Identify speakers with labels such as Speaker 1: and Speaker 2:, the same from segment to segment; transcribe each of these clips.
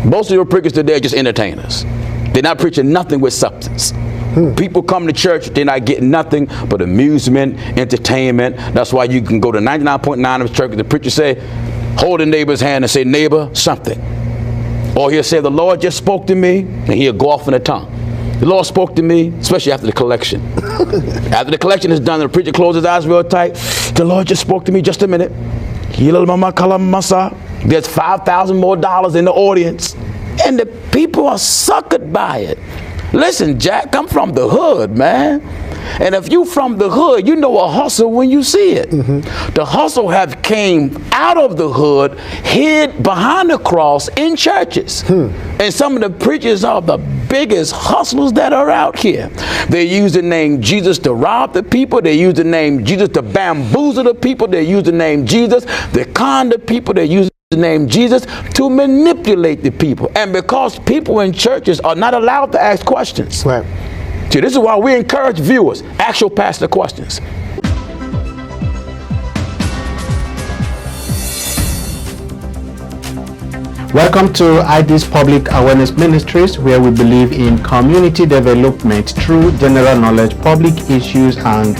Speaker 1: Most of your preachers today are just entertainers. They're not preaching nothing with substance. People come to church, they're not getting nothing but amusement, entertainment. That's why you can go to 99.9 of the church, the preacher say, hold the neighbor's hand and say, neighbor, something. Or he'll say, the Lord just spoke to me, and he'll go off in a tongue. The Lord spoke to me, especially after the collection. After the collection is done, the preacher closes his eyes real tight. The Lord just spoke to me, just a minute. There's $5,000 more in the audience. And the people are suckered by it. Listen, Jack, I'm from the hood, man. And if you from the hood, you know a hustle when you see it. The hustle have came out of the hood, hid behind the cross in churches. And some of the preachers are the biggest hustlers that are out here. They use the name Jesus to rob the people. They use the name Jesus to bamboozle the people. They use the name Jesus to con the people. They use the name Jesus to manipulate the people. And because people in churches are not allowed to ask questions.
Speaker 2: Right.
Speaker 1: See, this is why we encourage viewers, ask your pastor questions.
Speaker 2: Welcome to ID's Public Awareness Ministries, where we believe in community development through general knowledge, public issues, and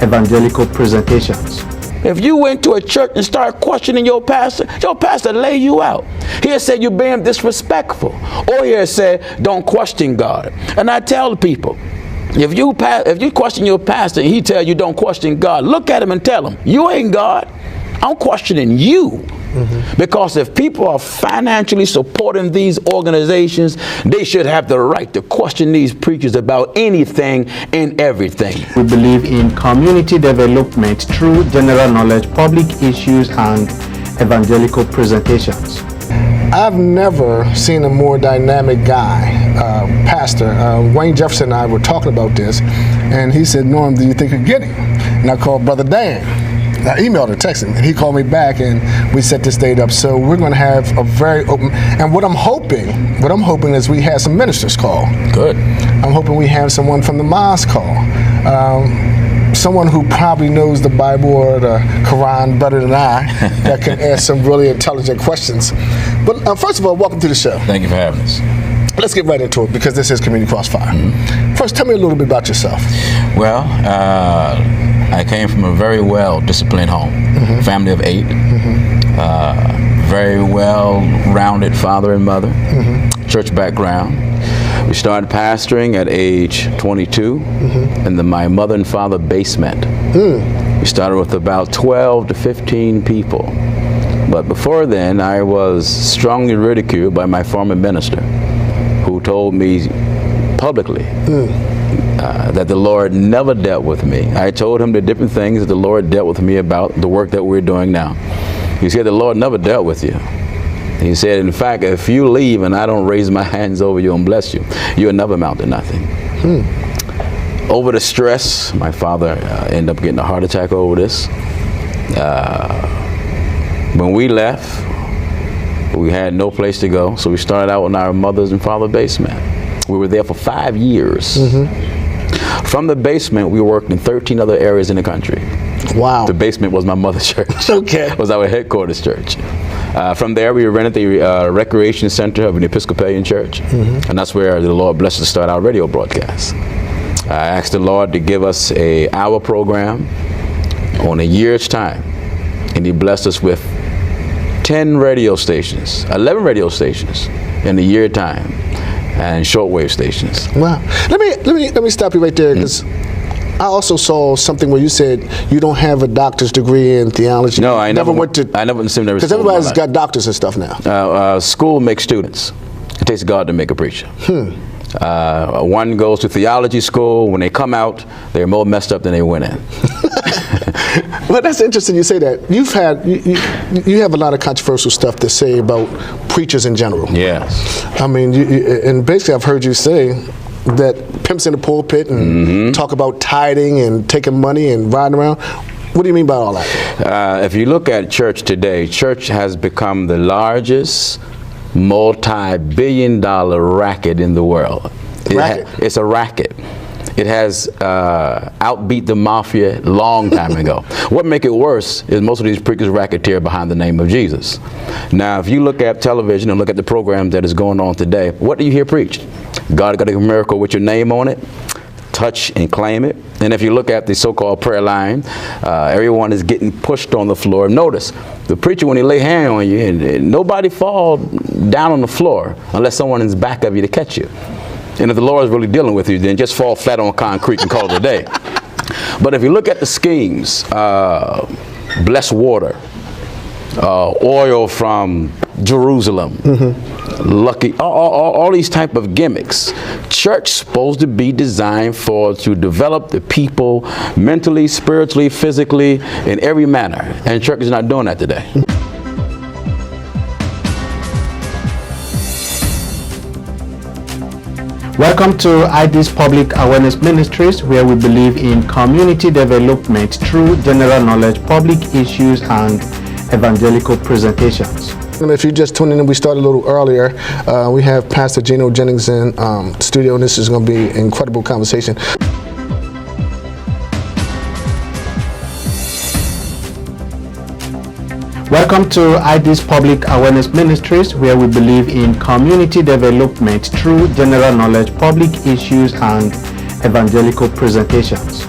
Speaker 2: evangelical presentations.
Speaker 1: If you went to a church and started questioning your pastor lay you out. He'll say you're being disrespectful. Or he'll say, don't question God. And I tell people, if you question your pastor and he tell you don't question God, look at him and tell him, you ain't God. I'm questioning you. Because if people are financially supporting these organizations, they should have the right to question these preachers about anything and everything.
Speaker 2: We believe in community development through general knowledge, public issues, and evangelical presentations.
Speaker 3: I've never seen a more dynamic guy, pastor. Wayne Jefferson and I were talking about this, and he said, Norm, do you think you're getting? And I called Brother Dan. I emailed or texted him, and he called me back, and we set this date up. So we're going to have a very open, and what I'm hoping is we have some ministers call.
Speaker 1: Good.
Speaker 3: I'm hoping we have someone from the mosque call. Someone who probably knows the Bible or the Quran better than I, that can ask some really intelligent questions. But first of all, welcome to the show.
Speaker 1: Thank you for having us.
Speaker 3: Let's get right into it, because this is Community Crossfire. First, tell me a little bit about yourself.
Speaker 4: Well, I came from a very well-disciplined home, family of 8, very well-rounded father and mother, church background. We started pastoring at age 22 in my mother and father basement. We started with about 12 to 15 people. But before then, I was strongly ridiculed by my former minister, who told me publicly that the Lord never dealt with me. I told him the different things that the Lord dealt with me about the work that we're doing now. He said, the Lord never dealt with you. He said, in fact, if you leave and I don't raise my hands over you and bless you, you'll never amount to nothing. Over the stress, my father ended up getting a heart attack over this. When we left, we had no place to go, so we started out in our mother's and father's basement. We were there for 5 years. From the basement, we worked in 13 other areas in the country.
Speaker 3: Wow.
Speaker 4: The basement was my mother's church.
Speaker 3: Okay.
Speaker 4: It was our headquarters church. From there, we rented the recreation center of an Episcopalian church, and that's where the Lord blessed us to start our radio broadcast. I asked the Lord to give us an hour program on a year's time, and He blessed us with 10 radio stations, 11 radio stations in a year time, and shortwave stations.
Speaker 3: Wow. Let me stop you right there, because I also saw something where you said you don't have a doctor's degree in theology.
Speaker 4: No, I never went to seminary.
Speaker 3: Because everybody's got doctors and stuff now.
Speaker 4: School makes students. It takes God to make a preacher. One goes to theology school. When they come out, they're more messed up than they went in.
Speaker 3: Well, that's interesting you say that. You have a lot of controversial stuff to say about preachers in general.
Speaker 4: Yes.
Speaker 3: I mean, and basically I've heard you say that pimps in the pulpit and talk about tithing and taking money and riding around. What do you mean by all that?
Speaker 4: If you look at church today, church has become the largest multi-billion-dollar racket in the world.
Speaker 3: Racket?
Speaker 4: It's a racket. It has outbeat the mafia long time ago. What make it worse is most of these preachers racketeer behind the name of Jesus. Now, if you look at television and look at the program that is going on today, what do you hear preached? God got a miracle with your name on it. Touch and claim it. And if you look at the so-called prayer line, everyone is getting pushed on the floor. Notice, the preacher, when he lay hand on you, and nobody fall down on the floor unless someone is back of you to catch you. And if the Lord is really dealing with you, then just fall flat on concrete and call it a day. But if you look at the schemes, blessed water, oil from Jerusalem, lucky, all these type of gimmicks. Church supposed to be designed to develop the people mentally, spiritually, physically, in every manner. And church is not doing that today.
Speaker 2: Welcome to ID's Public Awareness Ministries, where we believe in community development through general knowledge, public issues, and evangelical presentations.
Speaker 3: If you just tuned in, we started a little earlier. We have Pastor Gino Jennings in studio, and this is going to be an incredible conversation.
Speaker 2: Welcome to ID's Public Awareness Ministries, where we believe in community development through general knowledge, public issues, and evangelical presentations.